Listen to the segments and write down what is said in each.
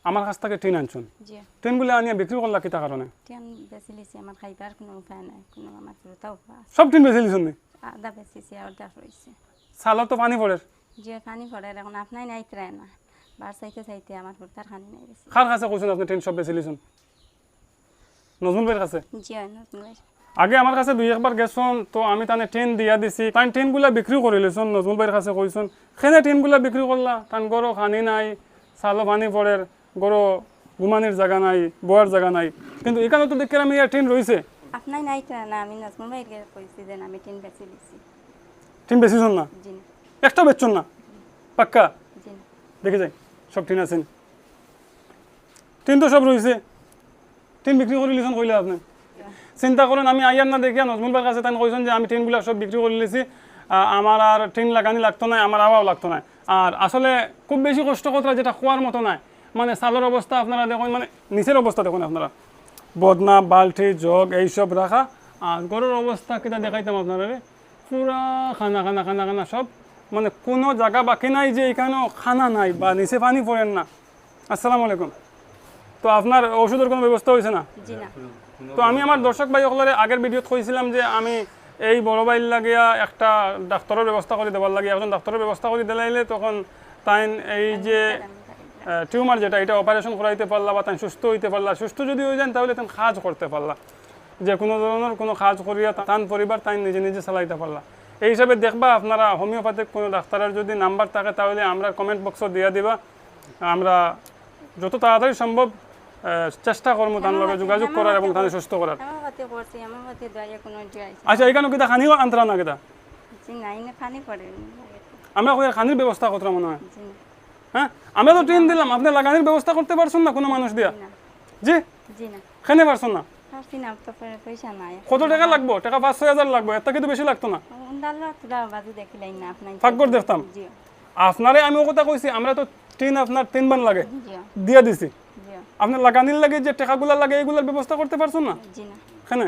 আমার কাছ থেকে টিন আনছুন জি টিনগুলো আনিয়া বিক্রি করলা কিতা কারণে টিন বেশি লিছি আমার খাইবার কোনো উপায় নাই কোনো আমার পুরোটাও সব টিন বেশি লিছুন নি আদা বেশিছি আর দা রয়েছে সালত তো পানি পড়ে যে পানি পড়ে এখন আপনাই নাই ত্রায় না বার চাইতে চাইতে আমার পুরোটার খানি নাই বেশি খার কাছে কইছেন আপনি টিন সব বেশি লিছুন নজরুল ভাইয়ের কাছে জি নতুন আগে আমার কাছে দুই একবার গেছুন তো আমি তানে টিন দিয়া দিছি তাই টিনগুলা বিক্রি করে লিছুন নজরুল ভাইয়ের কাছে কইছুন সেনে টিনগুলা বিক্রি করলা তান গরো খানি নাই সালো পানি পড়ে গরো ঘুমানির জায়গা নাই বয়ার জায়গা নাই কিন্তু এখানে তো দেখি আমি টিন রয়েছে আপনাই নাই ত্রায় না আমি নাজমুল ভাইকে কইছি যে আমি টিন বেশি লিছি টিন বেশিছুন না জি না একটা বেচছুন না পাক্কা জি না দেখে যাই সব টিন আছেন টিন তো সব রয়েছে টিন বিক্রি করে লিছুন কইলে আপনি চিন্তা করেন আমি আইয়ার না দেখিয়া নজমুল ভাইয়ের কাছে তাই কইছেন যে আমি টিনগুলা সব বিক্রি করে লিছি আমার আর টিন লাগানি লাগতো না আমার আওয়াও লাগতো না আর আসলে খুব বেশি কষ্ট কথা যেটা খোয়ার মতো নাই মানে চালের অবস্থা আপনারা দেখুন মানে নিচের অবস্থা দেখুন আপনারা বদনা বালতি জগ এইসব রাখা আর গরুর অবস্থা কিটা দেখাইতাম আপনারা পুরা খানা খানা খানা খানা সব মানে কোনো জায়গা বাকি নাই যে এখানেও খানা নাই বা নিচে পানি পড়েন না আসসালামু আলাইকুম তো আপনার ওষুধের কোনো ব্যবস্থা হয়েছে না জি না তো আমি আমার দর্শক ভাই সকলের আগের ভিডিওত কইছিলাম যে আমি এই বড় বাইর লাগিয়া একটা ডাক্তারের ব্যবস্থা করে দেবার লাগে একজন ডাক্তারের ব্যবস্থা করে দিলাইলে তখন তাই এই যে টিউমার যেটা এটা অপারেশন করাইতে পারলা বা তাই সুস্থ হইতে পারলা সুস্থ যদি হয়ে যান তাহলে তাই কাজ করতে পারলা যে কোনো ধরনের কোনো কাজ করিয়া তান পরিবার তাই নিজে নিজে চালাইতে পারলা এই হিসাবে দেখবা আপনারা হোমিওপ্যাথিক কোনো ডাক্তারের যদি নাম্বার থাকে তাহলে আমরা কমেন্ট বক্সে দিয়ে দিবা আমরা যত তাড়াতাড়ি সম্ভব চেষ্টা করবো তার লগে যোগাযোগ করার এবং তাদের সুস্থ করার আমার হাতে পড়ছে আমার হাতে দয়া কোনো যাই আচ্ছা এখানে কিতা খানিও আন্তরা না কিতা জি নাই না পানি পড়ে আমরা কই খানির ব্যবস্থা করতে মনে হয় জি না হ্যাঁ আমরা তো ট্রেন দিলাম আপনি লাগানির ব্যবস্থা করতে পারছেন না কোনো মানুষ দিয়া না জি জি না খেনে পারছেন না পারছি না তো পয়সা নাই কত টাকা লাগবো টাকা 5-6 হাজার লাগবে এর থেকে তো বেশি লাগতো না উন্দাল্লা তুলা বাজু দেখিলাই না আপনাই ফাঁকর দেখতাম জি আপনারে আমি ও কথা কইছি আমরা তো ট্রেন আপনার 3 বার লাগে জি দিয়া দিছি জি আপনার লাগানির লাগে যে টাকাগুলো লাগে এগুলোর ব্যবস্থা করতে পারছেন না জি না কেন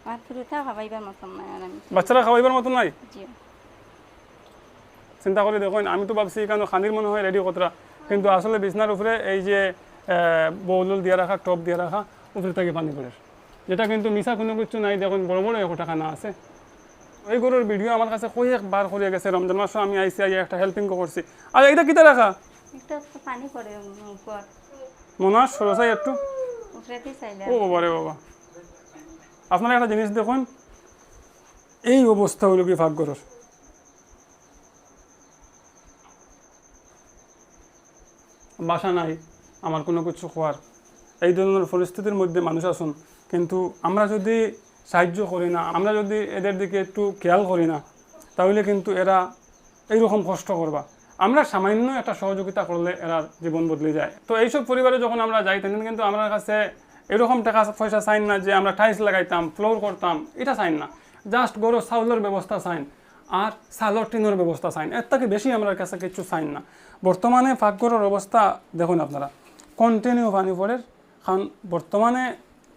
আমার পুরোটা খাবাইবার মতন নাই আর আমি বাচ্চারা খাওয়াইবার মতো নাই জি চিন্তা করে দেখুন আমি তো ভাবছি এখানে খানির মনে হয় রেডি কতরা কিন্তু আসলে বিছনার উপরে এই যে বৌলুল দিয়ে রাখা টপ দিয়ে রাখা উপরে থেকে পানি পড়ে যেটা কিন্তু মিশা কোনো কিছু নাই দেখুন বড় বড় একটা খানা আছে এই গরুর ভিডিও আমার কাছে কয়েকবার করে গেছে রমজান মাসে আমি আইসি আই একটা হেল্পিং করছি আর এইটা কিতা রাখা একটা তো পানি পড়ে উপর মনে হয় সরসাই একটু উপরেতে চাইলে ও বাবা রে বাবা আপনারা একটা জিনিস দেখুন এই অবস্থা হলো কি ভাগ্যর বাসা নাই আমার কোনো কিছু খোয়ার এই ধরনের পরিস্থিতির মধ্যে মানুষ আসুন কিন্তু আমরা যদি সাহায্য করি না আমরা যদি এদের দিকে একটু খেয়াল করি না তাহলে কিন্তু এরা এইরকম কষ্ট করবা আমরা সামান্য একটা সহযোগিতা করলে এরা জীবন বদলে যায় তো এইসব পরিবারে যখন আমরা যাই তখন কিন্তু আমার কাছে এরকম টাকা পয়সা চাইন না যে আমরা টাইলস লাগাইতাম ফ্লোর করতাম এটা চাইন না জাস্ট গরো চাউলের ব্যবস্থা চাইন আর চালর টিনের ব্যবস্থা চাইন এর থেকে বেশি আমার কাছে কিছু চাইন না বর্তমানে পাকঘরের অবস্থা দেখুন আপনারা কন্টিনিউ পানি পড়ে কারণ বর্তমানে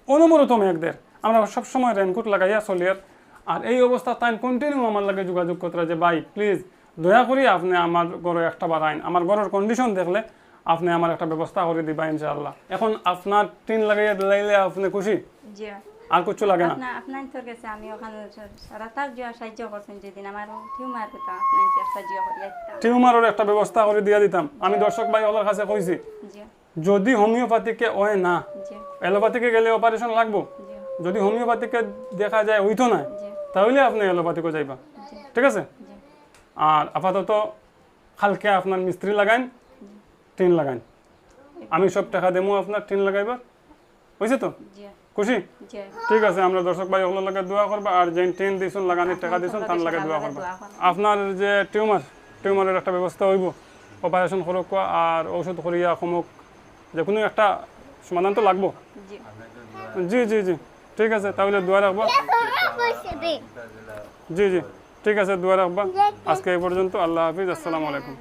অনবরত মেঘদের আমরা সবসময় রেনকোট লাগাইয়া চলিয়ার আর এই অবস্থা তাই কন্টিনিউ আমার লাগে যোগাযোগ করতে যে ভাই প্লিজ দয়া করি আপনি আমার ঘরে একটা বাড়াইন আমার ঘরের কন্ডিশন দেখলে আপনি আমার একটা ব্যবস্থা করে দিবা ইনশাআল্লাহ এখন আপনার টিন লাগাইয়া দিলাইলে আপনি খুশি জি আর কিছু লাগে না আপনার তোর কাছে আমি ওখানে রাতার যে সাহায্য করছেন যেদিন আমার টিউমার কথা আপনার সাহায্য করিয়া টিউমারের একটা ব্যবস্থা করে দিয়ে দিতাম আমি দর্শক ভাই ওদের কাছে কইছি জি যদি হোমিওপ্যাথিকে হয় না জি অ্যালোপ্যাথিকে গেলে অপারেশন লাগবো জি যদি হোমিওপ্যাথিকে দেখা যায় হইতো না জি তাহলে আপনি অ্যালোপ্যাথিকে যাইবা ঠিক আছে জি আর আপাতত কালকে আপনার মিস্ত্রি লাগাইন টিন লাগাইন আমি সব টাকা দেবো আপনার টিন লাগাইবার বুঝছে তো জি খুশি জি ঠিক আছে আমরা দর্শক ভাই ওগুলো লাগে দোয়া করবা আর যে টিন দিছুন লাগানির টাকা দিছুন তার লাগে দোয়া করবা আপনার যে টিউমারের একটা ব্যবস্থা হইব অপারেশন করুক আর ঔষধ করিয়া কমুক যে কোনো একটা সমাধান তো লাগবো জি জি জি জি ঠিক আছে তাহলে দোয়া রাখবো জি জি ঠিক আছে দোয়া রাখবা আজকে এই পর্যন্ত আল্লাহ হাফিজ আসসালামু আলাইকুম